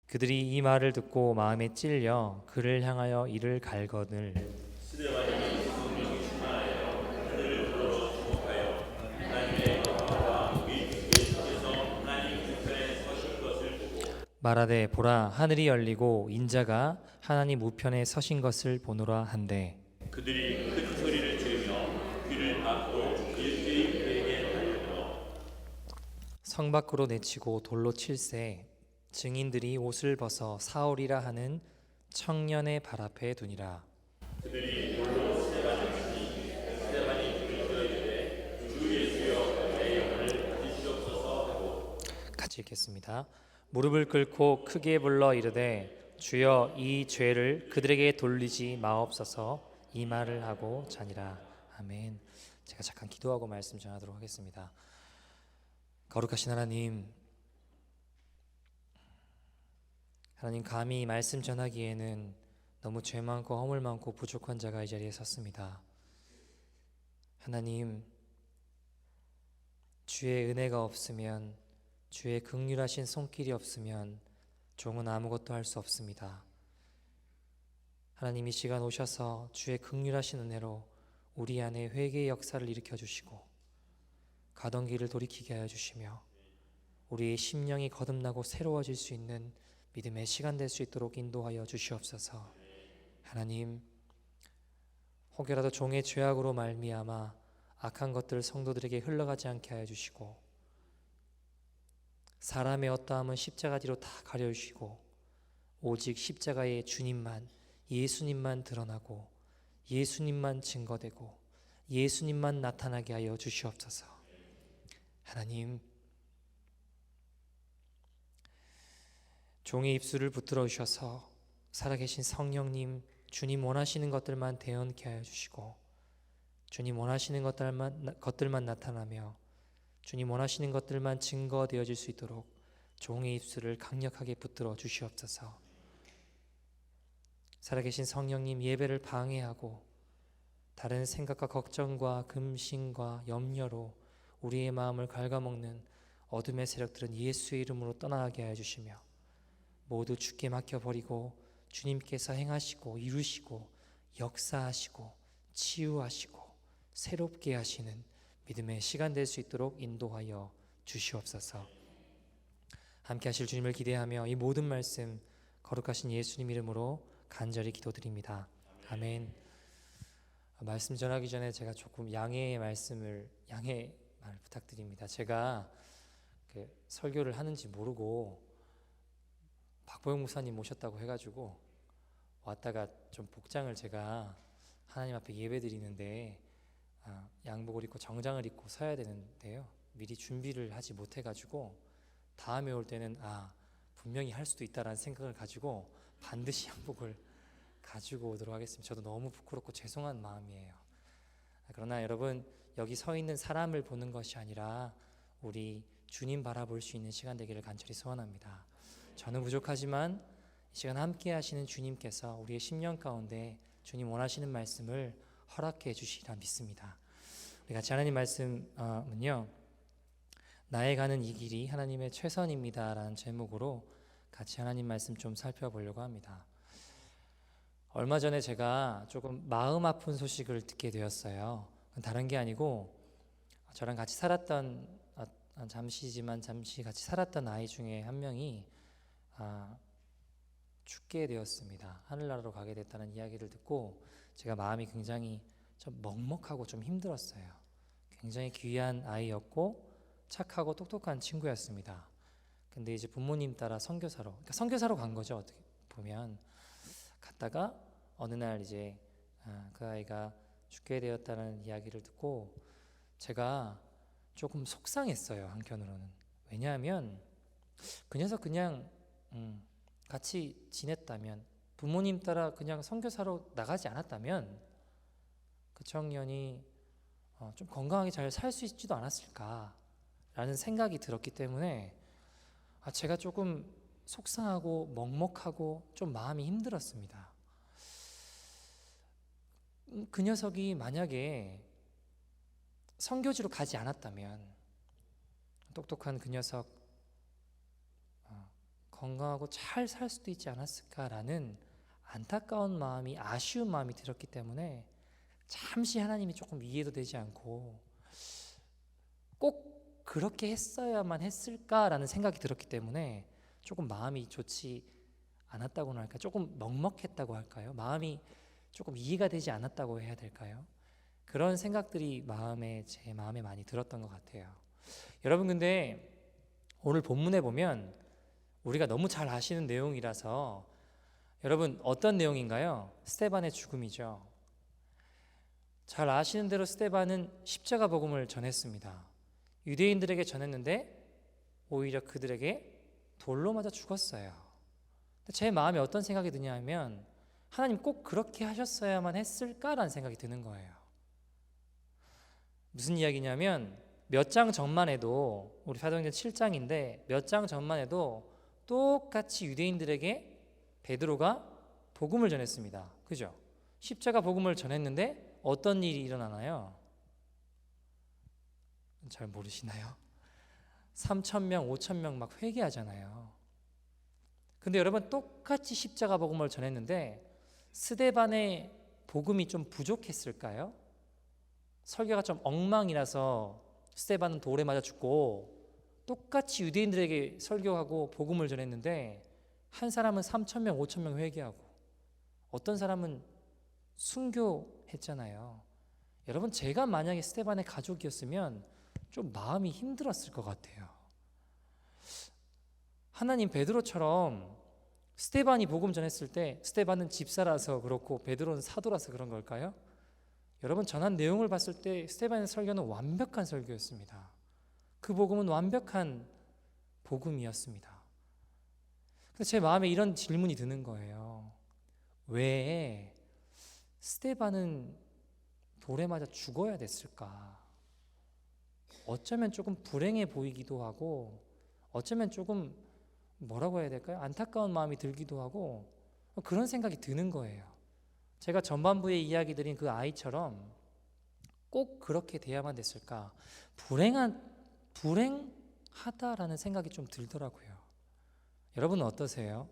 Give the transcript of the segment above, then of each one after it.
그들이 이 말을 듣고 마음에 찔려 그를 향하여 이를 갈거늘 말하되 보라 하늘이 열리고 인자가 하나님 우편에 서신 것을 보노라 한대 그들이 큰 소리를 지르며 귀를 막고 일제히 그에게 달려들어 성 밖으로 내치고 돌로 칠세 증인들이 옷을 벗어 사울이라 하는 청년의 발 앞에 두니라. 그들이 돌로 스데반이 불을 켜 이르되 주 예수여 내 영혼을 받으시옵소서 하고 같이 읽겠습니다. 무릎을 꿇고 크게 불러 이르되 주여 이 죄를 그들에게 돌리지 마옵소서 이 말을 하고 자니라. 아멘. 제가 잠깐 기도하고 말씀 전하도록 하겠습니다. 거룩하신 하나님, 감히 말씀 전하기에는 너무 죄 많고 허물 많고 부족한 자가 이 자리에 섰습니다. 하나님, 주의 은혜가 없으면, 주의 긍휼하신 손길이 없으면 종은 아무것도 할 수 없습니다. 하나님, 이 시간 오셔서 주의 긍휼하신 은혜로 우리 안에 회개의 역사를 일으켜 주시고 가던 길을 돌이키게 하여 주시며 우리의 심령이 거듭나고 새로워질 수 있는 믿음의 시간 될 수 있도록 인도하여 주시옵소서. 하나님, 혹여라도 종의 죄악으로 말미암아 악한 것들 성도들에게 흘러가지 않게 하여 주시고 사람의 어떠함은 십자가 뒤로 다 가려주시고 오직 십자가의 주님만, 예수님만 드러나고 예수님만 증거되고 예수님만 나타나게 하여 주시옵소서. 하나님, 종의 입술을 붙들어 주셔서 살아계신 성령님, 주님 원하시는 것들만 대언케 하여 주시고 주님 원하시는 것들만 나타나며 주님 원하시는 것들만 증거되어질 수 있도록 종의 입술을 강력하게 붙들어 주시옵소서. 살아계신 성령님, 예배를 방해하고 다른 생각과 걱정과 금신과 염려로 우리의 마음을 갉아먹는 어둠의 세력들은 예수의 이름으로 떠나게 하여 주시며 모두 주께 맡겨버리고 주님께서 행하시고 이루시고 역사하시고 치유하시고 새롭게 하시는 믿음의 시간 될 수 있도록 인도하여 주시옵소서. 함께 하실 주님을 기대하며 이 모든 말씀 거룩하신 예수님 이름으로 간절히 기도드립니다. 아멘. 말씀 전하기 전에 제가 조금 양해의 말 부탁드립니다. 제가 설교를 하는지 모르고 박보영 목사님 모셨다고 해가지고 왔다가 좀 복장을 제가 하나님 앞에 예배드리는데 양복을 입고 정장을 입고 서야 되는데요, 미리 준비를 하지 못해가지고 다음에 올 때는 분명히 할 수도 있다라는 생각을 가지고 반드시 양복을 가지고 오도록 하겠습니다. 저도 너무 부끄럽고 죄송한 마음이에요. 그러나 여러분, 여기 서 있는 사람을 보는 것이 아니라 우리 주님 바라볼 수 있는 시간 되기를 간절히 소원합니다. 저는 부족하지만 이 시간 함께 하시는 주님께서 우리의 심령 가운데 주님 원하시는 말씀을 허락해 주시리라 믿습니다. 우리 같이 하나님 말씀은요, 나의 가는 이 길이 하나님의 최선입니다 라는 제목으로 같이 하나님 말씀 좀 살펴보려고 합니다. 얼마 전에 제가 조금 마음 아픈 소식을 듣게 되었어요. 다른 게 아니고 저랑 같이 살았던 잠시 같이 살았던 아이 중에 한 명이 죽게 되었습니다. 하늘나라로 가게 됐다는 이야기를 듣고 제가 마음이 굉장히 좀 먹먹하고 좀 힘들었어요. 굉장히 귀한 아이였고 착하고 똑똑한 친구였습니다. 근데 이제 부모님 따라 선교사로 간 거죠. 어떻게 보면 갔다가 어느 날 이제 그 아이가 죽게 되었다는 이야기를 듣고 제가 조금 속상했어요. 한편으로는. 왜냐하면 그 녀석 그냥 같이 지냈다면, 부모님 따라 그냥 선교사로 나가지 않았다면 그 청년이 좀 건강하게 잘 살 수 있지도 않았을까라는 생각이 들었기 때문에 제가 조금 속상하고 먹먹하고 좀 마음이 힘들었습니다. 그 녀석이 만약에 선교지로 가지 않았다면, 똑똑한 그 녀석 건강하고 잘 살 수도 있지 않았을까라는 안타까운 마음이, 아쉬운 마음이 들었기 때문에 잠시 하나님이 조금 이해도 되지 않고 꼭 그렇게 했어야만 했을까라는 생각이 들었기 때문에 조금 마음이 좋지 않았다고나 할까요? 조금 먹먹했다고 할까요? 마음이 조금 이해가 되지 않았다고 해야 될까요? 그런 생각들이 제 마음에 많이 들었던 것 같아요. 여러분, 근데 오늘 본문에 보면 우리가 너무 잘 아시는 내용이라서, 여러분 어떤 내용인가요? 스데반의 죽음이죠. 잘 아시는 대로 스데반은 십자가 복음을 전했습니다. 유대인들에게 전했는데 오히려 그들에게 돌로 맞아 죽었어요. 제 마음에 어떤 생각이 드냐면, 하나님 꼭 그렇게 하셨어야만 했을까라는 생각이 드는 거예요. 무슨 이야기냐면, 몇 장 전만 해도, 우리 사도행전 7장인데 몇 장 전만 해도 똑같이 유대인들에게 베드로가 복음을 전했습니다. 그죠? 십자가 복음을 전했는데 어떤 일이 일어나나요? 잘 모르시나요? 3,000명, 5,000명 막 회개하잖아요. 근데 여러분, 똑같이 십자가 복음을 전했는데 스데반의 복음이 좀 부족했을까요? 설교가 좀 엉망이라서 스데반은 돌에 맞아 죽고, 똑같이 유대인들에게 설교하고 복음을 전했는데 한 사람은 3,000명, 5,000명 회개하고, 어떤 사람은 순교했잖아요. 여러분, 제가 만약에 스데반의 가족이었으면 좀 마음이 힘들었을 것 같아요. 하나님, 베드로처럼 스데반이 복음 전했을 때, 스데반은 집사라서 그렇고 베드로는 사도라서 그런 걸까요? 여러분, 전한 내용을 봤을 때 스데반의 설교는 완벽한 설교였습니다. 그 복음은 완벽한 복음이었습니다. 근데 제 마음에 이런 질문이 드는 거예요. 왜 스데반은 돌에 맞아 죽어야 됐을까? 어쩌면 조금 불행해 보이기도 하고, 어쩌면 조금 뭐라고 해야 될까요? 안타까운 마음이 들기도 하고, 그런 생각이 드는 거예요. 제가 전반부에 이야기 드린 그 아이처럼 꼭 그렇게 돼야만 됐을까? 불행하다라는 생각이 좀 들더라고요. 여러분은 어떠세요?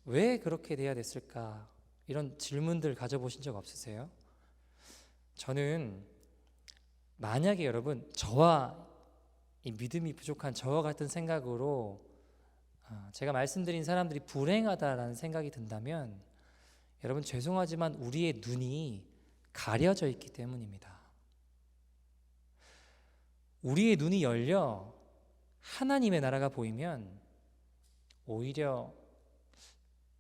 왜 그렇게 돼야 됐을까? 이런 질문들 가져보신 적 없으세요? 저는 만약에 여러분, 저와 이 믿음이 부족한 저와 같은 생각으로 제가 말씀드린 사람들이 불행하다라는 생각이 든다면, 여러분 죄송하지만 우리의 눈이 가려져 있기 때문입니다. 우리의 눈이 열려 하나님의 나라가 보이면 오히려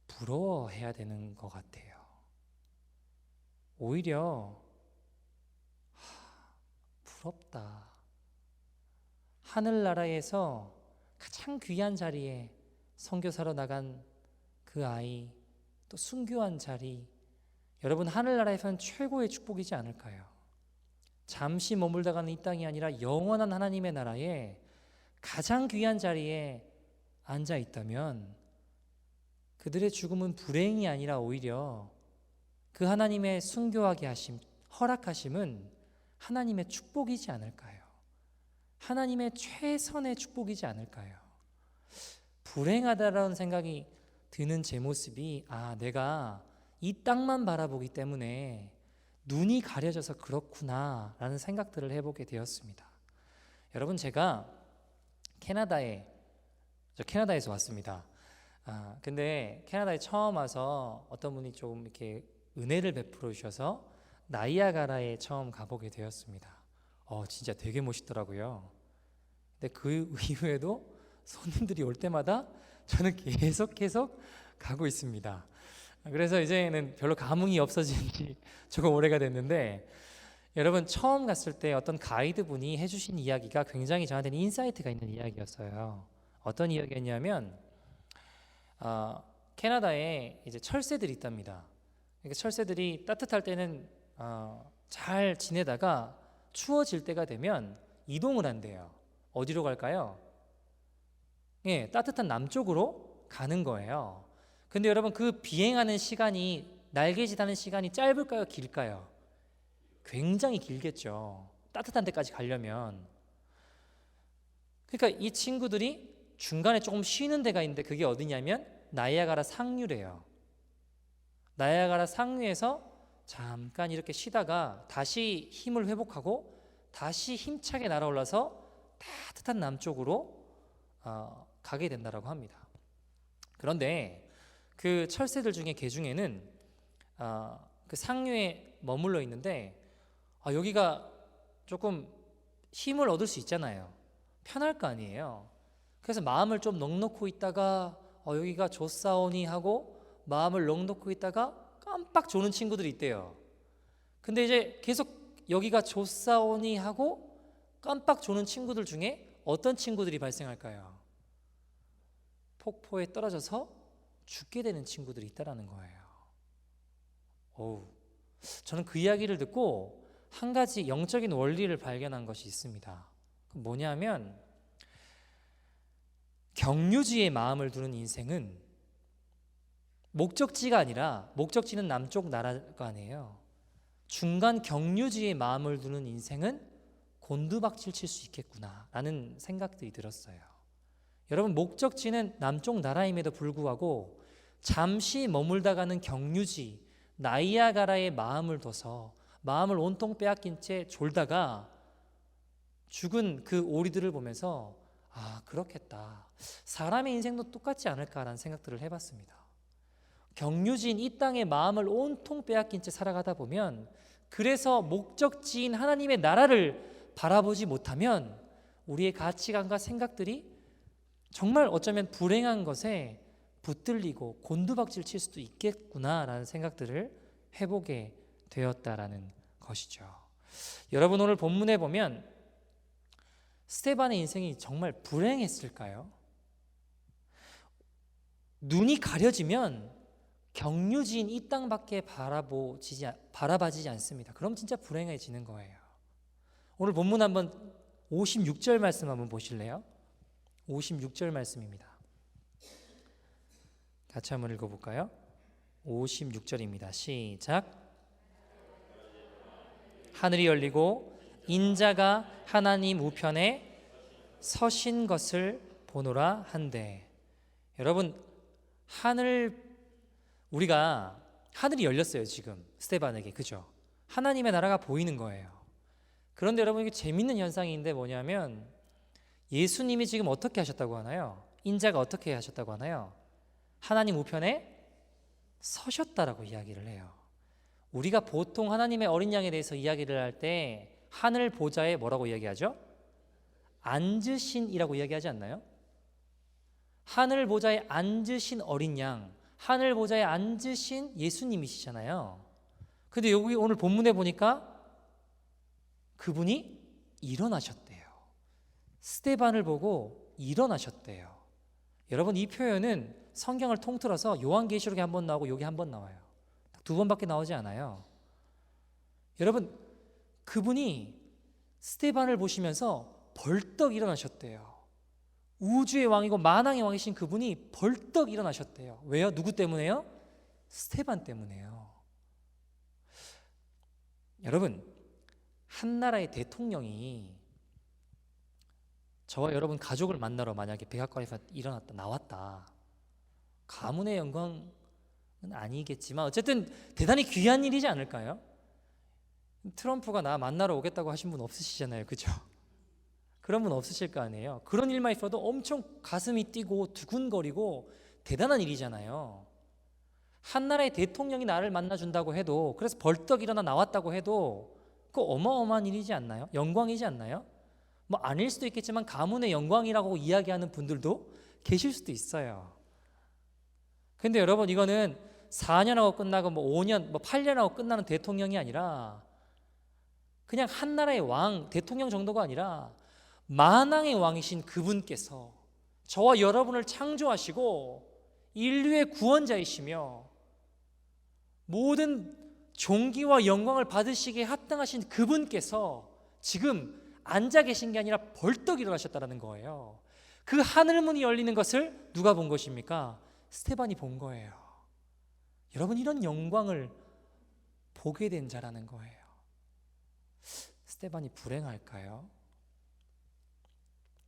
부러워해야 되는 것 같아요. 오히려 부럽다. 하늘나라에서 가장 귀한 자리에 선교사로 나간 그 아이, 또 순교한 자리, 여러분 하늘나라에서는 최고의 축복이지 않을까요? 잠시 머물다 가는 이 땅이 아니라 영원한 하나님의 나라에 가장 귀한 자리에 앉아 있다면, 그들의 죽음은 불행이 아니라 오히려 그 하나님의 순교하게 하심, 허락하심은 하나님의 축복이지 않을까요? 하나님의 최선의 축복이지 않을까요? 불행하다라는 생각이 드는 제 모습이, 내가 이 땅만 바라보기 때문에 눈이 가려져서 그렇구나 라는 생각들을 해보게 되었습니다. 여러분, 제가 캐나다에서 왔습니다. 근데 캐나다에 처음 와서 어떤 분이 좀 이렇게 은혜를 베풀어 주셔서 나이아가라에 처음 가보게 되었습니다. 진짜 되게 멋있더라고요. 근데 그 이후에도 손님들이 올 때마다 저는 계속 가고 있습니다. 그래서 이제는 별로 감흥이 없어진 지 조금 오래가 됐는데, 여러분 처음 갔을 때 어떤 가이드분이 해주신 이야기가 굉장히 저한테는 인사이트가 있는 이야기였어요. 어떤 이야기였냐면, 캐나다에 이제 철새들이 있답니다. 그러니까 철새들이 따뜻할 때는 잘 지내다가 추워질 때가 되면 이동을 한대요. 어디로 갈까요? 따뜻한 남쪽으로 가는 거예요. 근데 여러분, 그 비행하는 시간이, 날개짓하는 시간이 짧을까요? 길까요? 굉장히 길겠죠. 따뜻한 데까지 가려면. 그러니까 이 친구들이 중간에 조금 쉬는 데가 있는데 그게 어디냐면 나이아가라 상류래요. 나이아가라 상류에서 잠깐 이렇게 쉬다가 다시 힘을 회복하고 다시 힘차게 날아올라서 따뜻한 남쪽으로 가게 된다라고 합니다. 그런데 그 철새들 중에 개 중에는 그 상류에 머물러 있는데 여기가 조금 힘을 얻을 수 있잖아요. 편할 거 아니에요. 그래서 마음을 좀 넉넉히 있다가 여기가 좋사오니 하고 마음을 넉넉히 있다가 깜빡 조는 친구들이 있대요. 근데 이제 계속 여기가 좋사오니 하고 깜빡 조는 친구들 중에 어떤 친구들이 발생할까요? 폭포에 떨어져서 죽게 되는 친구들이 있다라는 거예요. 저는 그 이야기를 듣고 한 가지 영적인 원리를 발견한 것이 있습니다. 뭐냐면 경유지에 마음을 두는 인생은 목적지가 아니라, 목적지는 남쪽 나라가 아니에요. 중간 경유지에 마음을 두는 인생은 곤두박질 칠 수 있겠구나 라는 생각들이 들었어요. 여러분, 목적지는 남쪽 나라임에도 불구하고 잠시 머물다 가는 경유지 나이아가라에 마음을 둬서 마음을 온통 빼앗긴 채 졸다가 죽은 그 오리들을 보면서 그렇겠다, 사람의 인생도 똑같지 않을까라는 생각들을 해봤습니다. 경유지인 이 땅의 마음을 온통 빼앗긴 채 살아가다 보면, 그래서 목적지인 하나님의 나라를 바라보지 못하면 우리의 가치관과 생각들이 정말 어쩌면 불행한 것에 붙들리고 곤두박질 칠 수도 있겠구나라는 생각들을 해보게 되었다라는 것이죠. 여러분, 오늘 본문에 보면 스데반의 인생이 정말 불행했을까요? 눈이 가려지면 경유지인 이 땅밖에 바라봐지지 않습니다. 그럼 진짜 불행해지는 거예요. 오늘 본문 한번 56절 말씀 한번 보실래요? 56절 말씀입니다. 같이 한번 읽어볼까요? 56절입니다. 시작. 하늘이 열리고 인자가 하나님 우편에 서신 것을 보노라 한데, 여러분, 우리가 하늘이 열렸어요. 지금 스데반에게, 그죠? 하나님의 나라가 보이는 거예요. 그런데 여러분, 이게 재밌는 현상인데 뭐냐면 예수님이 지금 어떻게 하셨다고 하나요? 인자가 어떻게 하셨다고 하나요? 하나님 우편에 서셨다라고 이야기를 해요. 우리가 보통 하나님의 어린 양에 대해서 이야기를 할 때 하늘 보좌에 뭐라고 이야기하죠? 앉으신이라고 이야기하지 않나요? 하늘 보좌에 앉으신 어린 양, 하늘 보좌에 앉으신 예수님이시잖아요. 근데 여기 오늘 본문에 보니까 그분이 일어나셨대요. 스데반을 보고 일어나셨대요. 여러분, 이 표현은 성경을 통틀어서 요한계시록에 한 번 나오고 여기 한 번 나와요. 두 번밖에 나오지 않아요. 여러분, 그분이 스데반을 보시면서 벌떡 일어나셨대요. 우주의 왕이고 만왕의 왕이신 그분이 벌떡 일어나셨대요. 왜요? 누구 때문에요? 스데반 때문에요. 여러분, 한 나라의 대통령이 저와 여러분 가족을 만나러 만약에 백악관에서 나왔다. 가문의 영광은 아니겠지만 어쨌든 대단히 귀한 일이지 않을까요? 트럼프가 나 만나러 오겠다고 하신 분 없으시잖아요, 그죠? 그런 분 없으실 거 아니에요. 그런 일만 있어도 엄청 가슴이 뛰고 두근거리고 대단한 일이잖아요. 한 나라의 대통령이 나를 만나준다고 해도, 그래서 벌떡 일어나 나왔다고 해도 그거 어마어마한 일이지 않나요? 영광이지 않나요? 뭐 아닐 수도 있겠지만 가문의 영광이라고 이야기하는 분들도 계실 수도 있어요. 근데 여러분, 이거는 4년하고 끝나고 5년, 8년하고 끝나는 대통령이 아니라 그냥 한 나라의 왕, 대통령 정도가 아니라 만왕의 왕이신 그분께서 저와 여러분을 창조하시고 인류의 구원자이시며 모든 존귀와 영광을 받으시기에 합당하신 그분께서 지금 앉아 계신 게 아니라 벌떡 일어나셨다는 거예요. 그 하늘문이 열리는 것을 누가 본 것입니까? 스데반이 본 거예요. 여러분, 이런 영광을 보게 된 자라는 거예요. 스데반이 불행할까요?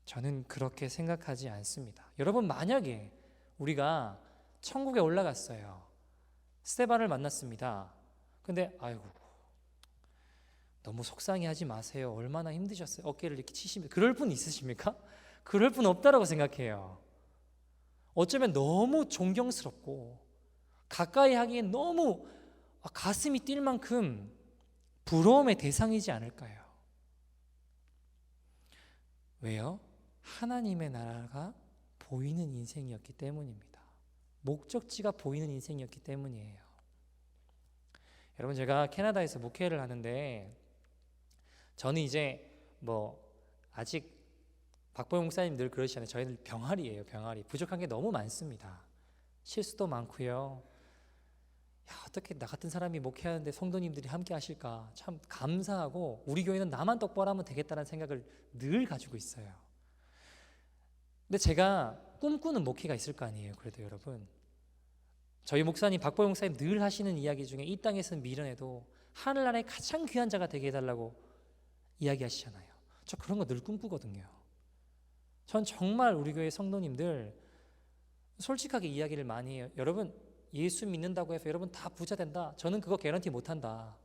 저는 그렇게 생각하지 않습니다. 여러분, 만약에 우리가 천국에 올라갔어요. 스테반을 만났습니다. 근데 아이고, 너무 속상해하지 마세요. 얼마나 힘드셨어요. 어깨를 이렇게 치시면, 그럴 분 있으십니까? 그럴 분 없다라고 생각해요. 어쩌면 너무 존경스럽고 가까이 하기엔 너무 가슴이 뛸 만큼 부러움의 대상이지 않을까요? 왜요? 하나님의 나라가 보이는 인생이었기 때문입니다. 목적지가 보이는 인생이었기 때문이에요. 여러분, 제가 캐나다에서 목회를 하는데 저는 이제 아직 박보영 목사님 늘 그러시잖아요. 저희는 병아리예요. 병아리. 부족한 게 너무 많습니다. 실수도 많고요. 어떻게 나 같은 사람이 목회하는데 성도님들이 함께 하실까 참 감사하고, 우리 교회는 나만 똑바로 하면 되겠다는 생각을 늘 가지고 있어요. 근데 제가 꿈꾸는 목회가 있을 거 아니에요. 그래도 여러분, 저희 목사님 박보영 목사님 늘 하시는 이야기 중에 이 땅에서는 미련해도 하늘나라의 가장 귀한 자가 되게 해달라고 이야기하시잖아요. 저 그런 거 늘 꿈꾸거든요. 전 정말 우리 교회 성도님들 솔직하게 이야기를 많이 해요. 여러분, 예수 믿는다고 해서 여러분 다 부자 된다, 저는 그거 개런티 못한다.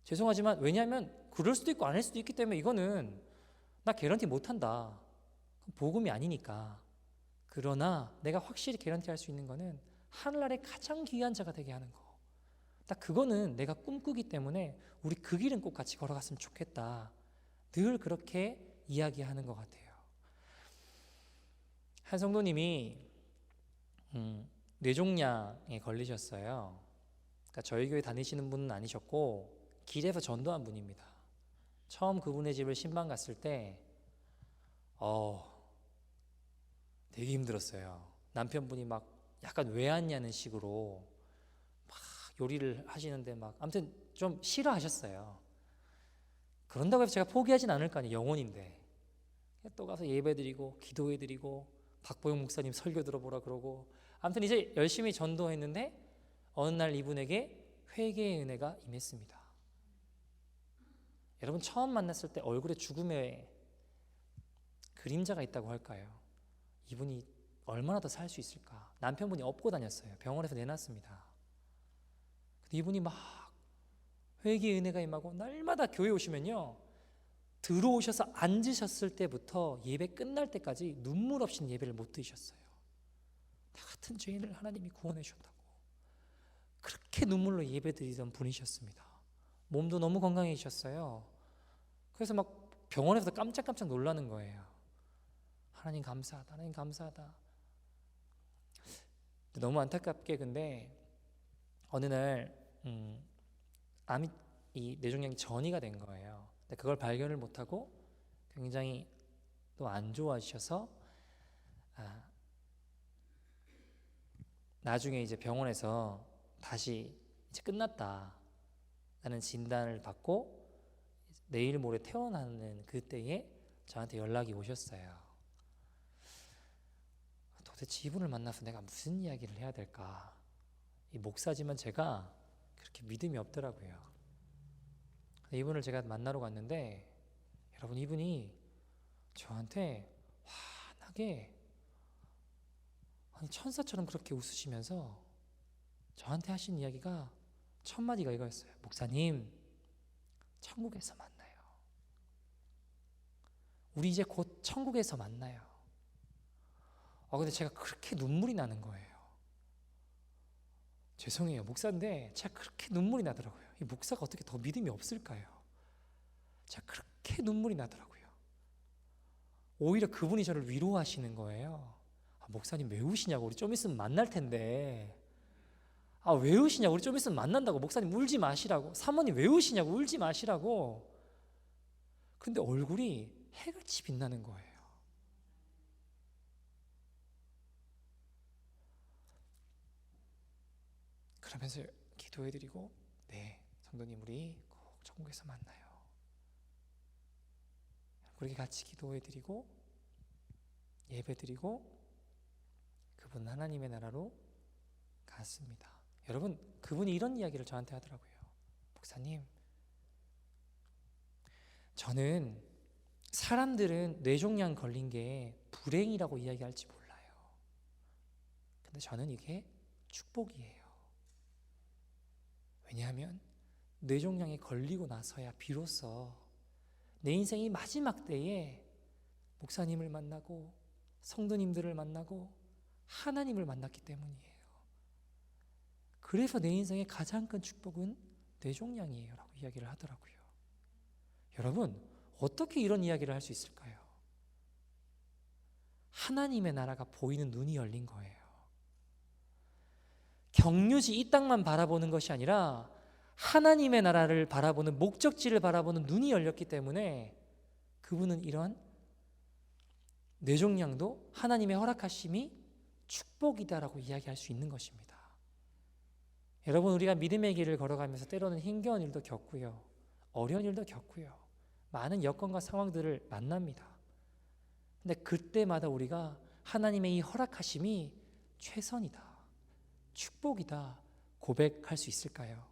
죄송하지만, 왜냐하면 그럴 수도 있고 아닐 수도 있기 때문에 이거는 나 개런티 못한다. 복음이 아니니까. 그러나 내가 확실히 개런티 할 수 있는 거는 하늘나라의 가장 귀한 자가 되게 하는 거, 딱 그거는 내가 꿈꾸기 때문에 우리 그 길은 꼭 같이 걸어갔으면 좋겠다. 늘 그렇게 이야기하는 것 같아요. 한 성도님이 뇌종양에 걸리셨어요. 그러니까 저희 교회 다니시는 분은 아니셨고 길에서 전도한 분입니다. 처음 그분의 집을 신방 갔을 때 되게 힘들었어요. 남편분이 막 약간 왜 왔냐는 식으로 막 요리를 하시는데 막 아무튼 좀 싫어하셨어요. 그런다고 해서 제가 포기하진 않을 거 아니에요. 영혼인데. 또 가서 예배드리고 기도해드리고 박보영 목사님 설교 들어보라 그러고, 아무튼 이제 열심히 전도했는데 어느 날 이분에게 회개의 은혜가 임했습니다. 여러분, 처음 만났을 때 얼굴에 죽음의 그림자가 있다고 할까요? 이분이 얼마나 더 살 수 있을까? 남편분이 업고 다녔어요. 병원에서 내놨습니다. 근데 이분이 막 회개의 은혜가 임하고 날마다 교회 오시면요, 들어오셔서 앉으셨을 때부터 예배 끝날 때까지 눈물 없이는 예배를 못 드셨어요. 나 같은 죄인을 하나님이 구원해 주셨다고 그렇게 눈물로 예배 드리던 분이셨습니다. 몸도 너무 건강해지셨어요. 그래서 막 병원에서 깜짝깜짝 놀라는 거예요. 하나님 감사하다, 하나님 감사하다. 너무 안타깝게 근데 어느 날 이 뇌종양이 전이가 된 거예요. 근데 그걸 발견을 못하고 굉장히 또 안 좋아지셔서 나중에 이제 병원에서 다시 이제 끝났다라는 진단을 받고 내일 모레 퇴원하는 그때에 저한테 연락이 오셨어요. 도대체 이분을 만나서 내가 무슨 이야기를 해야 될까? 이 목사지만 제가 그렇게 믿음이 없더라고요. 이분을 제가 만나러 갔는데 여러분, 이분이 저한테 환하게 천사처럼 그렇게 웃으시면서 저한테 하신 이야기가 첫 마디가 이거였어요. 목사님, 천국에서 만나요. 우리 이제 곧 천국에서 만나요. 근데 제가 그렇게 눈물이 나는 거예요. 죄송해요, 목사인데 제가 그렇게 눈물이 나더라고요. 이 목사가 어떻게 더 믿음이 없을까요? 제가 그렇게 눈물이 나더라고요. 오히려 그분이 저를 위로하시는 거예요. 목사님 왜 우시냐고, 우리 좀 있으면 만날 텐데. 왜 우시냐고, 우리 좀 있으면 만난다고. 목사님 울지 마시라고. 사모님 왜 우시냐고, 울지 마시라고. 근데 얼굴이 해같이 빛나는 거예요. 그러면서 기도해드리고, 네, 성도님 우리 꼭 천국에서 만나요. 그렇게 같이 기도해드리고 예배드리고 그분 하나님의 나라로 갔습니다. 여러분, 그분이 이런 이야기를 저한테 하더라고요. 목사님, 저는 사람들은 뇌종양 걸린 게 불행이라고 이야기할지 몰라요. 근데 저는 이게 축복이에요. 왜냐하면 뇌종양에 걸리고 나서야 비로소 내 인생이 마지막 때에 목사님을 만나고 성도님들을 만나고 하나님을 만났기 때문이에요. 그래서 내 인생의 가장 큰 축복은 뇌종양이에요 라고 이야기를 하더라고요. 여러분, 어떻게 이런 이야기를 할 수 있을까요? 하나님의 나라가 보이는 눈이 열린 거예요. 경유지 이 땅만 바라보는 것이 아니라 하나님의 나라를 바라보는, 목적지를 바라보는 눈이 열렸기 때문에 그분은 이런 뇌종양도 하나님의 허락하심이 축복이다라고 이야기할 수 있는 것입니다. 여러분, 우리가 믿음의 길을 걸어가면서 때로는 힘겨운 일도 겪고요, 어려운 일도 겪고요, 많은 여건과 상황들을 만납니다. 근데 그때마다 우리가 하나님의 이 허락하심이 최선이다, 축복이다 고백할 수 있을까요?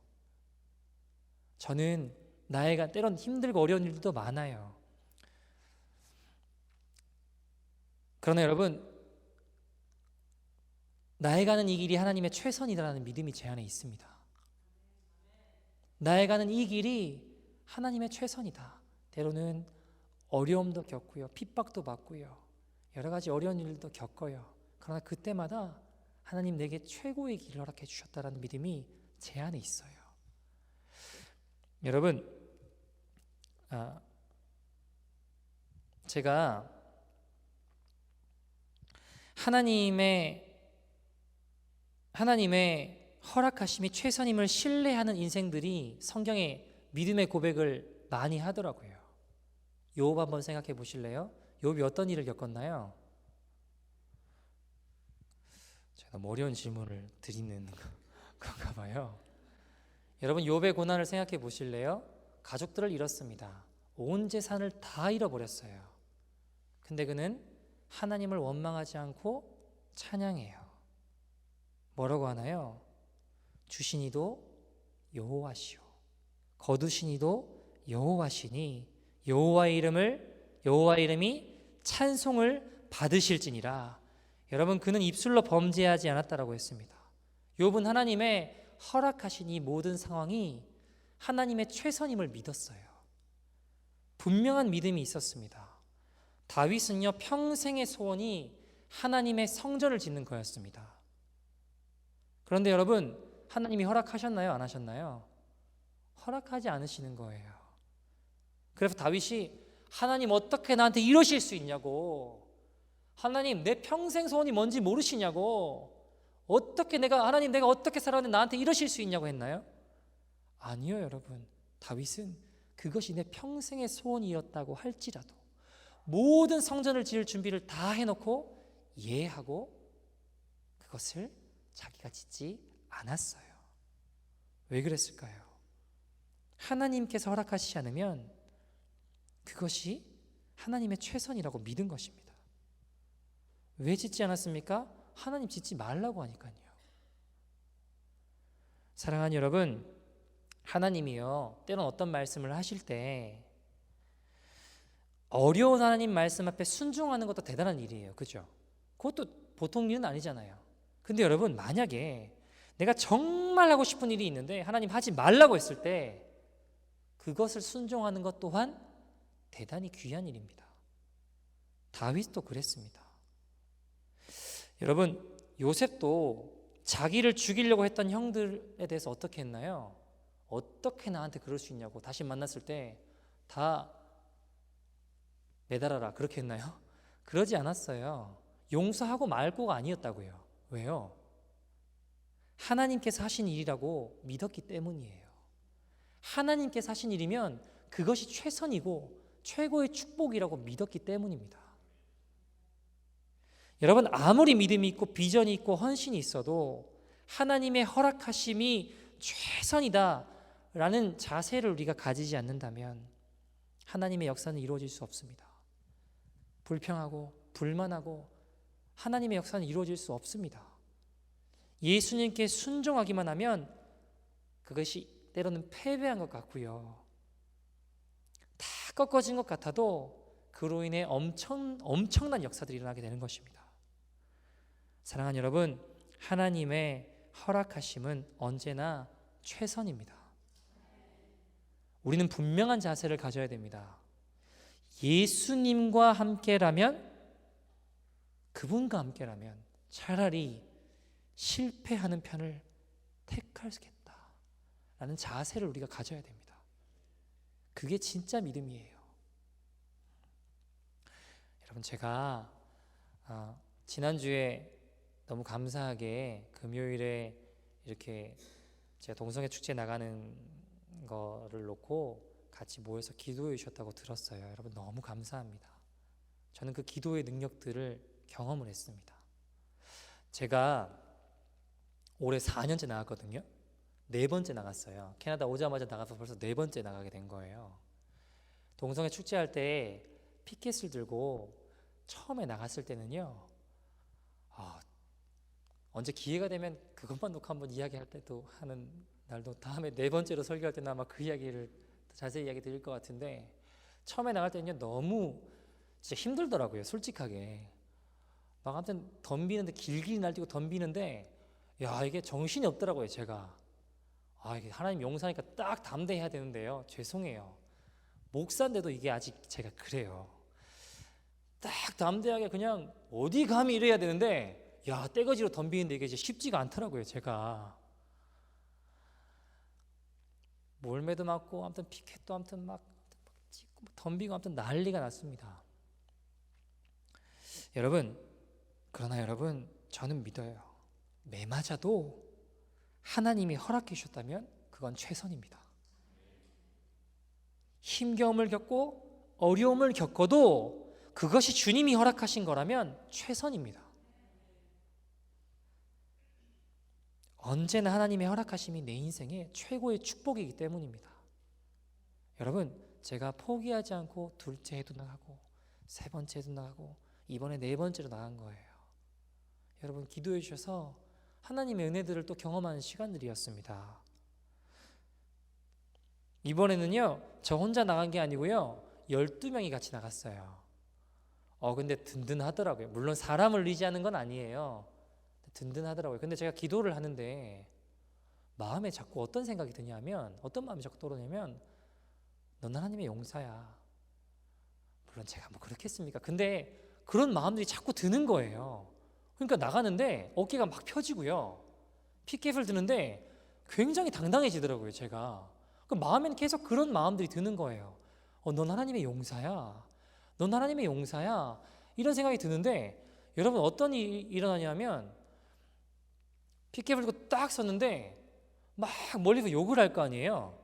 저는 나이가 때론 힘들고 어려운 일도 많아요. 그러나 여러분, 나에 가는 이 길이 하나님의 최선이라는 믿음이 제 안에 있습니다. 나에 가는 이 길이 하나님의 최선이다. 때로는 어려움도 겪고요, 핍박도 받고요, 여러 가지 어려운 일도 겪어요. 그러나 그때마다 하나님 내게 최고의 길을 허락해 주셨다는 믿음이 제 안에 있어요. 여러분, 제가 하나님의 허락하심이 최선임을 신뢰하는 인생들이 성경에 믿음의 고백을 많이 하더라고요. 욥 한번 생각해 보실래요? 욥이 어떤 일을 겪었나요? 제가 너무 어려운 질문을 드리는 건가 봐요. 여러분, 욥의 고난을 생각해 보실래요? 가족들을 잃었습니다. 온 재산을 다 잃어버렸어요. 근데 그는 하나님을 원망하지 않고 찬양해요. 뭐라고 하나요? 주신 이도 여호와시오, 거두신 이도 여호와시니 여호와의 이름이 찬송을 받으실지니라. 여러분, 그는 입술로 범죄하지 않았다라고 했습니다. 욥은 하나님의 허락하신 이 모든 상황이 하나님의 최선임을 믿었어요. 분명한 믿음이 있었습니다. 다윗은요, 평생의 소원이 하나님의 성전을 짓는 거였습니다. 그런데 여러분, 하나님이 허락하셨나요? 안 하셨나요? 허락하지 않으시는 거예요. 그래서 다윗이 하나님 어떻게 나한테 이러실 수 있냐고, 하나님 내 평생 소원이 뭔지 모르시냐고, 하나님 내가 어떻게 살았는데 나한테 이러실 수 있냐고 했나요? 아니요, 여러분. 다윗은 그것이 내 평생의 소원이었다고 할지라도 모든 성전을 지을 준비를 다 해놓고 예하고 그것을 자기가 짓지 않았어요. 왜 그랬을까요? 하나님께서 허락하시지 않으면 그것이 하나님의 최선이라고 믿은 것입니다. 왜 짓지 않았습니까? 하나님 짓지 말라고 하니까요. 사랑하는 여러분, 하나님이요, 때론 어떤 말씀을 하실 때 어려운 하나님 말씀 앞에 순종하는 것도 대단한 일이에요. 그죠? 그것도 보통 일은 아니잖아요. 근데 여러분, 만약에 내가 정말 하고 싶은 일이 있는데 하나님 하지 말라고 했을 때 그것을 순종하는 것 또한 대단히 귀한 일입니다. 다윗도 그랬습니다. 여러분, 요셉도 자기를 죽이려고 했던 형들에 대해서 어떻게 했나요? 어떻게 나한테 그럴 수 있냐고 다시 만났을 때 다 매달아라 그렇게 했나요? 그러지 않았어요. 용서하고 말고가 아니었다고요. 왜요? 하나님께서 하신 일이라고 믿었기 때문이에요. 하나님께서 하신 일이면 그것이 최선이고 최고의 축복이라고 믿었기 때문입니다. 여러분, 아무리 믿음이 있고 비전이 있고 헌신이 있어도 하나님의 허락하심이 최선이다 라는 자세를 우리가 가지지 않는다면 하나님의 역사는 이루어질 수 없습니다. 불평하고 불만하고 하나님의 역사는 이루어질 수 없습니다. 예수님께 순종하기만 하면 그것이 때로는 패배한 것 같고요, 다 꺾어진 것 같아도 그로 인해 엄청난 역사들이 일어나게 되는 것입니다. 사랑하는 여러분, 하나님의 허락하심은 언제나 최선입니다. 우리는 분명한 자세를 가져야 됩니다. 예수님과 함께라면, 그분과 함께라면 차라리 실패하는 편을 택하겠다라는 자세를 우리가 가져야 됩니다. 그게 진짜 믿음이에요. 여러분, 제가 지난주에 너무 감사하게 금요일에 이렇게 제가 동성애 축제 나가는 거를 놓고 같이 모여서 기도해 주셨다고 들었어요. 여러분, 너무 감사합니다. 저는 그 기도의 능력들을 경험을 했습니다. 제가 올해 4년째 나갔거든요. 4번째 나갔어요. 캐나다 오자마자 나가서 벌써 4번째 나가게 된 거예요. 동성애 축제할 때 피켓을 들고 처음에 나갔을 때는요, 언제 기회가 되면 그것만 놓고 한번 이야기할 때도 하는 날도, 다음에 4번째로 설교할 때는 아마 그 이야기를 자세히 이야기 드릴 것 같은데, 처음에 나갈 때는요 너무 진짜 힘들더라고요. 솔직하게 막 아무튼 덤비는데, 길길이 날뛰고 덤비는데, 야, 이게 정신이 없더라고요. 제가 이게 하나님 용사니까 딱 담대해야 되는데요, 죄송해요, 목사인데도 이게 아직 제가 그래요. 딱 담대하게 그냥 어디 감히 이래야 되는데, 야, 떼거지로 덤비는데 이게 이제 쉽지가 않더라고요. 제가 몰매도 맞고 아무튼 피켓도 아무튼 막 찍고 덤비고 아무튼 난리가 났습니다. 여러분, 그러나 여러분, 저는 믿어요. 매 맞아도 하나님이 허락해 주셨다면 그건 최선입니다. 힘겨움을 겪고 어려움을 겪어도 그것이 주님이 허락하신 거라면 최선입니다. 언제나 하나님의 허락하심이 내 인생의 최고의 축복이기 때문입니다. 여러분, 제가 포기하지 않고 둘째 해도 나가고 세 번째 해도 나가고 이번에 4번째로 나간 거예요. 여러분, 기도해 주셔서 하나님의 은혜들을 또 경험하는 시간들이었습니다. 이번에는요, 저 혼자 나간 게 아니고요, 12명이 같이 나갔어요. 근데 든든하더라고요. 물론 사람을 의지하는 건 아니에요. 든든하더라고요. 근데 제가 기도를 하는데 마음에 자꾸 어떤 생각이 드냐면, 어떤 마음이 자꾸 떠오르냐면, 넌 하나님의 용사야. 물론 제가 뭐 그렇게 했습니까? 근데 그런 마음들이 자꾸 드는 거예요. 그러니까 나가는데 어깨가 막 펴지고요, 피켓을 드는데 굉장히 당당해지더라고요. 제가 그 마음에는 계속 그런 마음들이 드는 거예요. 넌 하나님의 용사야, 넌 하나님의 용사야, 이런 생각이 드는데, 여러분, 어떤 일이 일어나냐면, 피켓을 들고 딱 섰는데 막 멀리서 욕을 할 거 아니에요.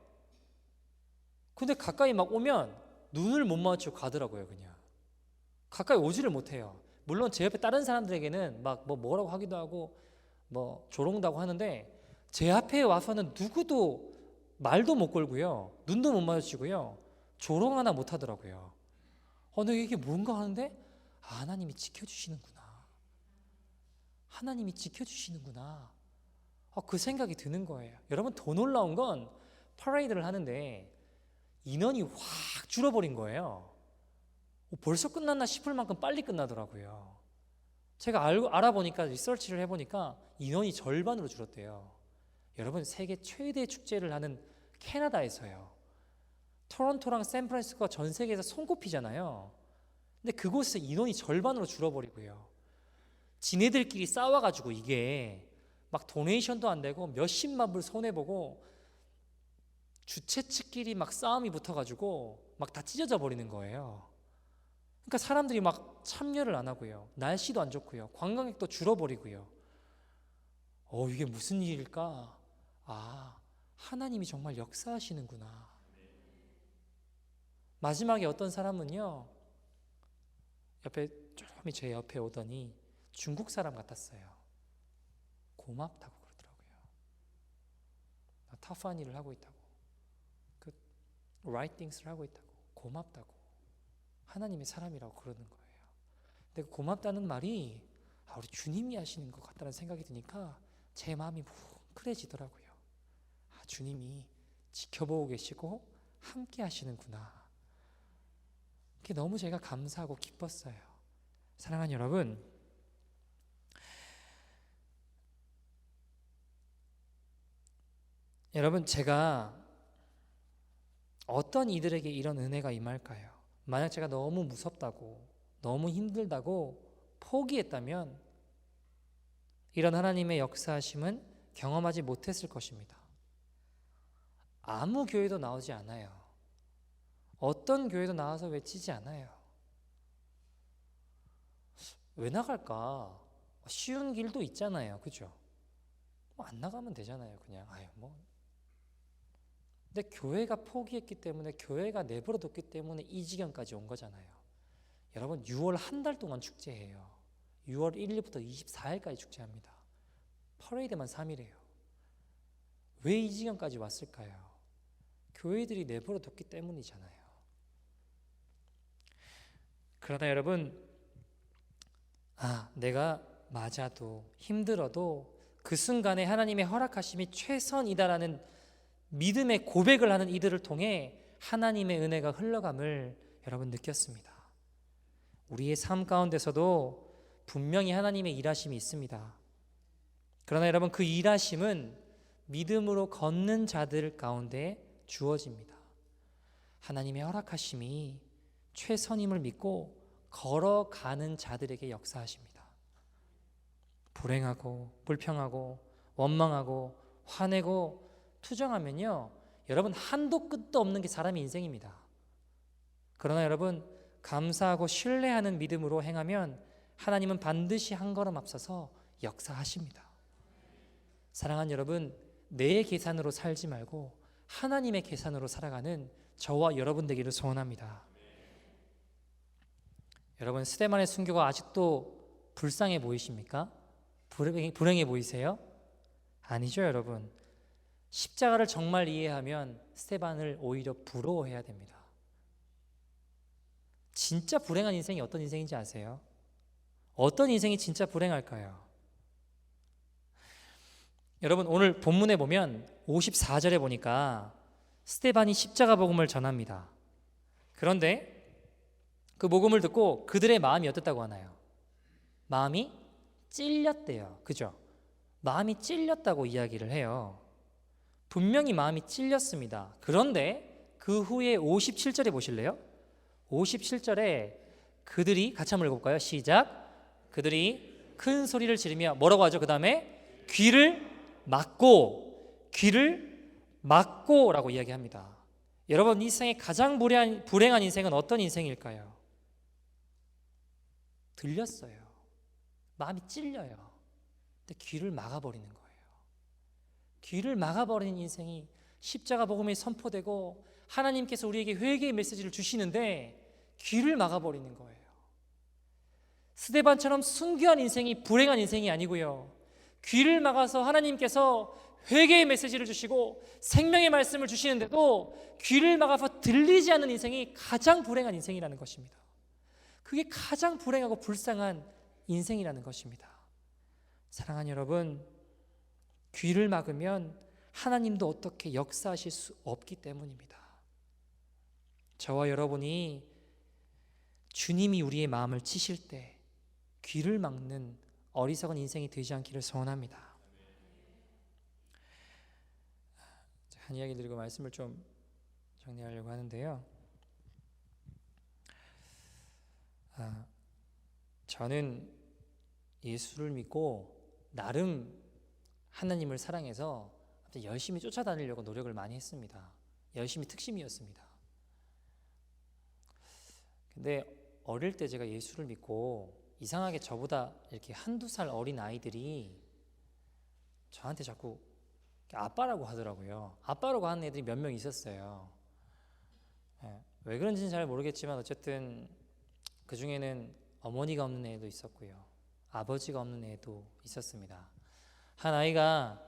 근데 가까이 막 오면 눈을 못 마주치고 가더라고요. 그냥 가까이 오지를 못해요. 물론 제 옆에 다른 사람들에게는 막 뭐라고 하기도 하고 뭐 조롱도 하고 하는데, 제 앞에 와서는 누구도 말도 못 걸고요, 눈도 못 마주치고요, 조롱 하나 못 하더라고요. 근데 이게 뭔가 하는데, 하나님이 지켜주시는구나, 하나님이 지켜주시는구나, 그 생각이 드는 거예요. 여러분, 더 놀라운 건 퍼레이드를 하는데 인원이 확 줄어버린 거예요. 벌써 끝났나 싶을 만큼 빨리 끝나더라고요. 제가 알아보니까, 리서치를 해보니까 인원이 절반으로 줄었대요. 여러분, 세계 최대 축제를 하는 캐나다에서요, 토론토랑 샌프란시스코가 전 세계에서 손꼽히잖아요. 근데 그곳에서 인원이 절반으로 줄어버리고요, 지네들끼리 싸워가지고 이게 막 도네이션도 안 되고 몇십만 불 손해보고 주최 측끼리 막 싸움이 붙어가지고 막 다 찢어져 버리는 거예요. 그러니까 사람들이 막 참여를 안 하고요, 날씨도 안 좋고요, 관광객도 줄어버리고요. 이게 무슨 일일까? 하나님이 정말 역사하시는구나. 마지막에 어떤 사람은요, 조금 제 옆에 오더니 중국 사람 같았어요. 고맙다고 그러더라고요. 터프한 일을 하고 있다고, 그 right things를 하고 있다고, 고맙다고, 하나님의 사람이라고 그러는 거예요. 근데 고맙다는 말이 우리 주님이 하시는 것 같다는 생각이 드니까 제 마음이 뭉클해지더라고요. 주님이 지켜보고 계시고 함께 하시는구나. 그게 너무 제가 감사하고 기뻤어요. 사랑하는 여러분, 제가 어떤 이들에게 이런 은혜가 임할까요? 만약 제가 너무 무섭다고, 너무 힘들다고 포기했다면 이런 하나님의 역사하심은 경험하지 못했을 것입니다. 아무 교회도 나오지 않아요. 어떤 교회도 나와서 외치지 않아요. 왜 나갈까? 쉬운 길도 있잖아요. 그죠? 안 나가면 되잖아요. 그냥 근데 교회가 포기했기 때문에, 교회가 내버려뒀기 때문에 이 지경까지 온 거잖아요. 여러분, 6월 한 달 동안 축제해요. 6월 1일부터 24일까지 축제합니다. 퍼레이드만 3일이에요. 왜 이 지경까지 왔을까요? 교회들이 내버려뒀기 때문이잖아요. 그러나 여러분, 내가 맞아도 힘들어도 그 순간에 하나님의 허락하심이 최선이다라는 믿음의 고백을 하는 이들을 통해 하나님의 은혜가 흘러감을 여러분 느꼈습니다. 우리의 삶 가운데서도 분명히 하나님의 일하심이 있습니다. 그러나 여러분, 그 일하심은 믿음으로 걷는 자들 가운데 주어집니다. 하나님의 허락하심이 최선임을 믿고 걸어가는 자들에게 역사하십니다. 불행하고 불평하고 원망하고 화내고 투정하면요, 여러분, 한도 끝도 없는 게 사람의 인생입니다. 그러나 여러분, 감사하고 신뢰하는 믿음으로 행하면 하나님은 반드시 한 걸음 앞서서 역사하십니다. 사랑하는 여러분, 내 계산으로 살지 말고 하나님의 계산으로 살아가는 저와 여러분 되기를 소원합니다. 여러분, 스데반의 순교가 아직도 불쌍해 보이십니까? 불행해 보이세요? 아니죠, 여러분. 십자가를 정말 이해하면 스데반을 오히려 부러워해야 됩니다. 진짜 불행한 인생이 어떤 인생인지 아세요? 어떤 인생이 진짜 불행할까요? 여러분, 오늘 본문에 보면 54절에 보니까 스데반이 십자가 복음을 전합니다. 그런데 그 복음을 듣고 그들의 마음이 어땠다고 하나요? 마음이 찔렸대요. 그죠? 마음이 찔렸다고 이야기를 해요. 분명히 마음이 찔렸습니다. 그런데 그 후에 57절에 보실래요? 57절에 그들이 같이 한번 읽어볼까요? 시작. 그들이 큰 소리를 지르며 뭐라고 하죠? 그 다음에 귀를 막고 라고 이야기합니다. 여러분, 이 세상의 가장 불행한 인생은 어떤 인생일까요? 들렸어요. 마음이 찔려요. 근데 귀를 막아버리는 거예요. 귀를 막아버리는 인생이 십자가 복음이 선포되고 하나님께서 우리에게 회개의 메시지를 주시는데 귀를 막아버리는 거예요. 스데반처럼 순교한 인생이 불행한 인생이 아니고요, 귀를 막아서 하나님께서 회개의 메시지를 주시고 생명의 말씀을 주시는데도 귀를 막아서 들리지 않는 인생이 가장 불행한 인생이라는 것입니다. 그게 가장 불행하고 불쌍한 인생이라는 것입니다. 사랑하는 여러분, 귀를 막으면 하나님도 어떻게 역사하실 수 없기 때문입니다. 저와 여러분이 주님이 우리의 마음을 치실 때 귀를 막는 어리석은 인생이 되지 않기를 소원합니다. 한 이야기 드리고 말씀을 좀 정리하려고 하는데요. 저는 예수를 믿고 나름 하나님을 사랑해서 열심히 쫓아다니려고 노력을 많이 했습니다. 열심히 특심이었습니다. 근데 어릴 때 제가 예수를 믿고 이상하게 저보다 이렇게 한두 살 어린 아이들이 저한테 자꾸 아빠라고 하더라고요. 아빠라고 하는 애들이 몇 명 있었어요. 왜 그런지는 잘 모르겠지만 어쨌든 그 중에는 어머니가 없는 애도 있었고요, 아버지가 없는 애도 있었습니다. 한 아이가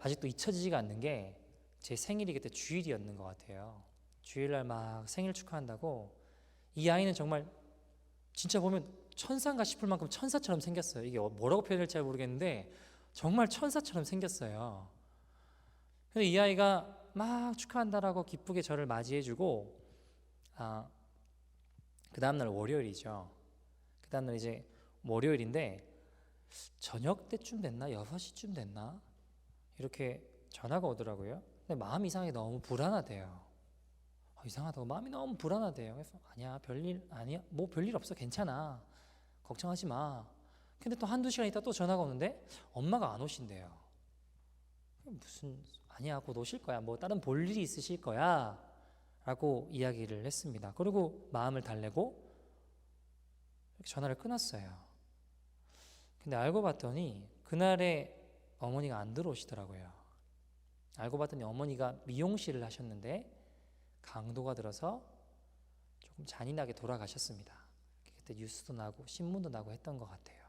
아직도 잊혀지지가 않는 게 제 생일이 그때 주일이었는 것 같아요. 주일날 막 생일 축하한다고, 이 아이는 정말 진짜 보면 천사인가 싶을 만큼 천사처럼 생겼어요. 이게 뭐라고 표현할지 잘 모르겠는데 정말 천사처럼 생겼어요. 근데 이 아이가 막 축하한다라고 기쁘게 저를 맞이해주고 그 다음날 월요일이죠. 그 다음날 이제 월요일인데 저녁 때쯤 됐나 6시쯤 됐나 이렇게 전화가 오더라고요. 근데 마음이 이상하게 너무 불안하대요. 이상하다고 마음이 너무 불안하대요. 그래서 아니야 별일 아니야 뭐 별일 없어 괜찮아 걱정하지 마. 근데 또 한두 시간 있다 또 전화가 오는데 엄마가 안 오신대요. 무슨 아니야 곧 오실 거야 뭐 다른 볼 일이 있으실 거야 라고 이야기를 했습니다. 그리고 마음을 달래고 이렇게 전화를 끊었어요. 근데 알고 봤더니 그날에 어머니가 안 들어오시더라고요. 알고 봤더니 어머니가 미용실을 하셨는데 강도가 들어서 조금 잔인하게 돌아가셨습니다. 그때 뉴스도 나고 신문도 나고 했던 것 같아요.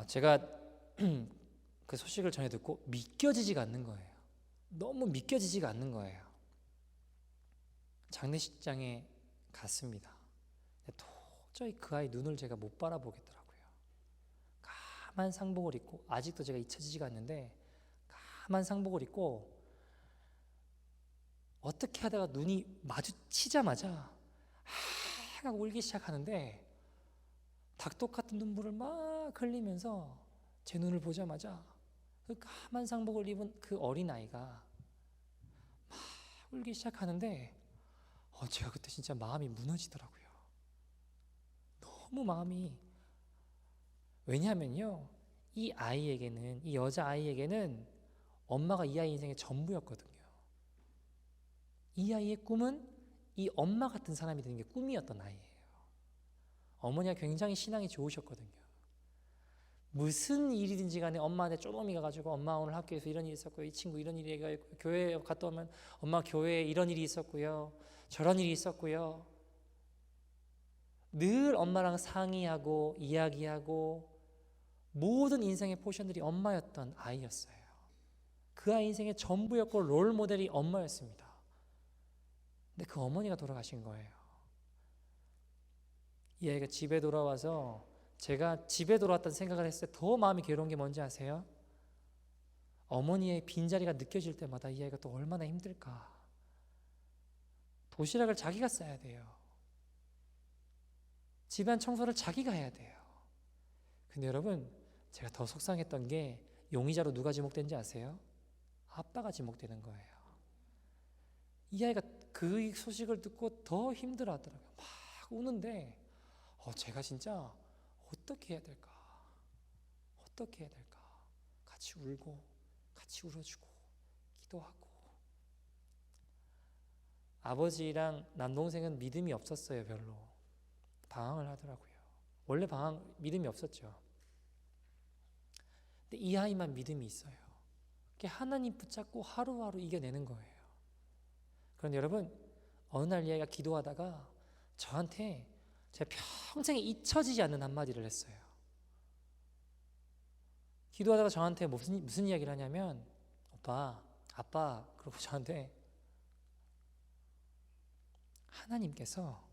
제가 그 소식을 전해 듣고 믿겨지지가 않는 거예요. 너무 믿겨지지가 않는 거예요. 장례식장에 갔습니다. 도저히 그 아이 눈을 제가 못 바라보겠더라고요. 까만 상복을 입고 아직도 제가 잊혀지지가 않는데 까만 상복을 입고 어떻게 하다가 눈이 마주치자마자 하고 울기 시작하는데 닭독 같은 눈물을 막 흘리면서 제 눈을 보자마자 그 까만 상복을 입은 그 어린아이가 막 울기 시작하는데 제가 그때 진짜 마음이 무너지더라고요. 너무 마음이 왜냐하면요 이 아이에게는 이 여자아이에게는 엄마가 이 아이 인생의 전부였거든요. 이 아이의 꿈은 이 엄마 같은 사람이 되는 게 꿈이었던 아이예요. 어머니가 굉장히 신앙이 좋으셨거든요. 무슨 일이든지 간에 엄마한테 쪼놈이 가가지고 엄마 오늘 학교에서 이런 일이 있었고요. 이 친구 이런 일이 있고 교회에 갔다 오면 엄마 교회에 이런 일이 있었고요. 저런 일이 있었고요. 늘 엄마랑 상의하고 이야기하고 모든 인생의 포션들이 엄마였던 아이였어요. 그 아이 인생의 전부였고 롤 모델이 엄마였습니다. 근데 그 어머니가 돌아가신 거예요. 이 아이가 집에 돌아와서 제가 집에 돌아왔다는 생각을 했을 때 더 마음이 괴로운 게 뭔지 아세요? 어머니의 빈자리가 느껴질 때마다 이 아이가 또 얼마나 힘들까. 도시락을 자기가 싸야 돼요. 집안 청소를 자기가 해야 돼요. 근데 여러분 제가 더 속상했던 게 용의자로 누가 지목된지 아세요? 아빠가 지목되는 거예요. 이 아이가 그 소식을 듣고 더 힘들어하더라고요. 막 우는데 제가 진짜 어떻게 해야 될까? 어떻게 해야 될까? 같이 울고 같이 울어주고 기도하고. 아버지랑 남동생은 믿음이 없었어요. 별로. 방황을 하더라고요. 원래 믿음이 없었죠. 근데 이 아이만 믿음이 있어요. 하나님 붙잡고 하루하루 이겨내는 거예요. 그런데 여러분 어느 날 이 아이가 기도하다가 저한테 제가 평생에 잊혀지지 않는 한마디를 했어요. 기도하다가 저한테 무슨 이야기를 하냐면 아빠 그러고 저한테 하나님께서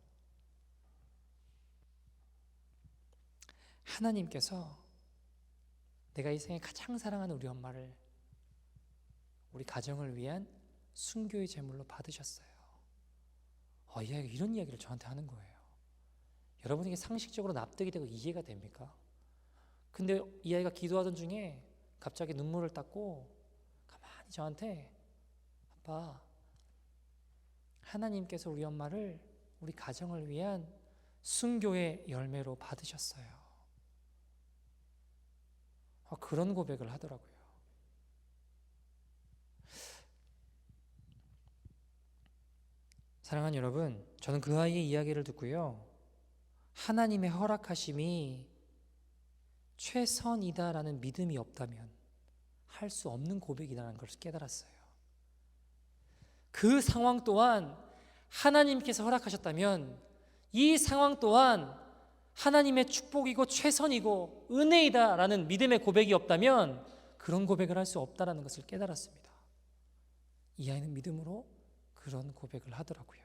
내가 이 생에 가장 사랑하는 우리 엄마를 우리 가정을 위한 순교의 제물로 받으셨어요. 이 아이가 이런 이야기를 저한테 하는 거예요. 여러분에게 상식적으로 납득이 되고 이해가 됩니까? 근데 이 아이가 기도하던 중에 갑자기 눈물을 닦고 가만히 저한테 아빠 하나님께서 우리 엄마를 우리 가정을 위한 순교의 열매로 받으셨어요. 그런 고백을 하더라고요. 사랑하는 여러분, 저는 그 아이의 이야기를 듣고요. 하나님의 허락하심이 최선이다라는 믿음이 없다면 할 수 없는 고백이라는 것을 깨달았어요. 그 상황 또한 하나님께서 허락하셨다면 이 상황 또한 하나님의 축복이고 최선이고 은혜이다라는 믿음의 고백이 없다면 그런 고백을 할 수 없다라는 것을 깨달았습니다. 이 아이는 믿음으로 그런 고백을 하더라고요.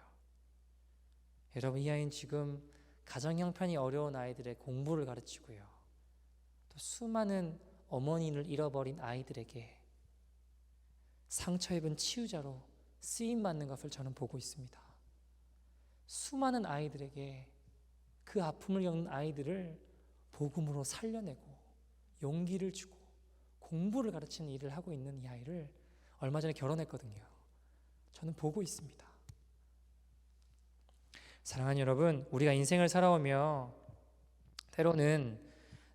여러분 이 아이는 지금 가정 형편이 어려운 아이들의 공부를 가르치고요. 또 수많은 어머니를 잃어버린 아이들에게 상처 입은 치유자로 쓰임받는 것을 저는 보고 있습니다. 수많은 아이들에게 그 아픔을 겪는 아이들을 복음으로 살려내고 용기를 주고 공부를 가르치는 일을 하고 있는 이 아이를 얼마 전에 결혼했거든요. 저는 보고 있습니다. 사랑하는 여러분, 우리가 인생을 살아오며 때로는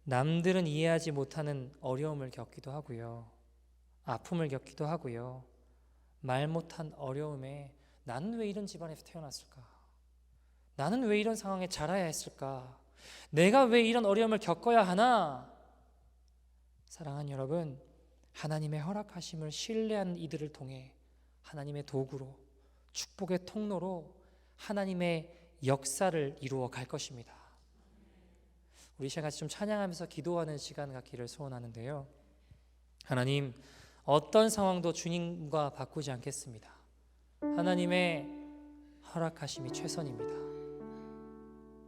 남들은 이해하지 못하는 어려움을 겪기도 하고요, 아픔을 겪기도 하고요, 말 못한 어려움에 나는 왜 이런 집안에서 태어났을까? 나는 왜 이런 상황에 자라야 했을까? 내가 왜 이런 어려움을 겪어야 하나? 사랑하는 여러분, 하나님의 허락하심을 신뢰하는 이들을 통해 하나님의 도구로, 축복의 통로로 하나님의 역사를 이루어 갈 것입니다. 우리 시간 같이 좀 찬양하면서 기도하는 시간 갖기를 소원하는데요, 하나님, 어떤 상황도 주님과 바꾸지 않겠습니다. 하나님의 허락하심이 최선입니다.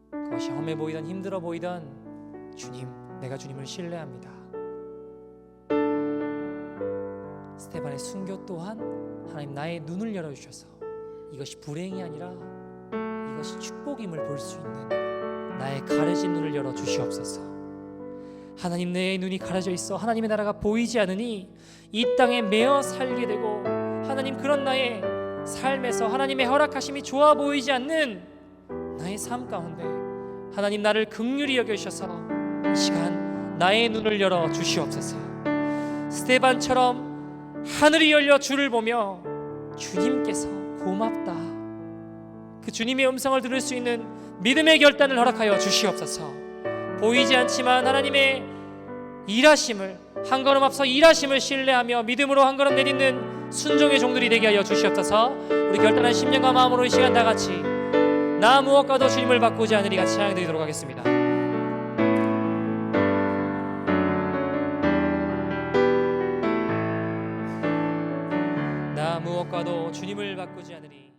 그것이 험해 보이던 힘들어 보이던 주님, 내가 주님을 신뢰합니다. 스데반의 순교 또한 하나님 나의 눈을 열어주셔서 이것이 불행이 아니라 이것이 축복임을 볼 수 있는 나의 가려진 눈을 열어 주시옵소서. 하나님, 내 눈이 가려져 있어 하나님의 나라가 보이지 않으니 이 땅에 매어 살게 되고, 하나님, 그런 나의 삶에서 하나님의 허락하심이 좋아 보이지 않는 나의 삶 가운데 하나님 나를 긍휼히 여겨주셔서 이 시간 나의 눈을 열어 주시옵소서. 스데반처럼 하늘이 열려 주를 보며 주님께서 고맙다, 그 주님의 음성을 들을 수 있는 믿음의 결단을 허락하여 주시옵소서. 보이지 않지만 하나님의 일하심을, 한 걸음 앞서 일하심을 신뢰하며 믿음으로 한 걸음 내딛는 순종의 종들이 되게 하여 주시옵소서. 우리 결단한 심령과 마음으로 이 시간 다 같이 나 무엇과도 주님을 바꾸지 않으리 같이 찬양 드리도록 하겠습니다. 나 무엇과도 주님을 바꾸지 않으리.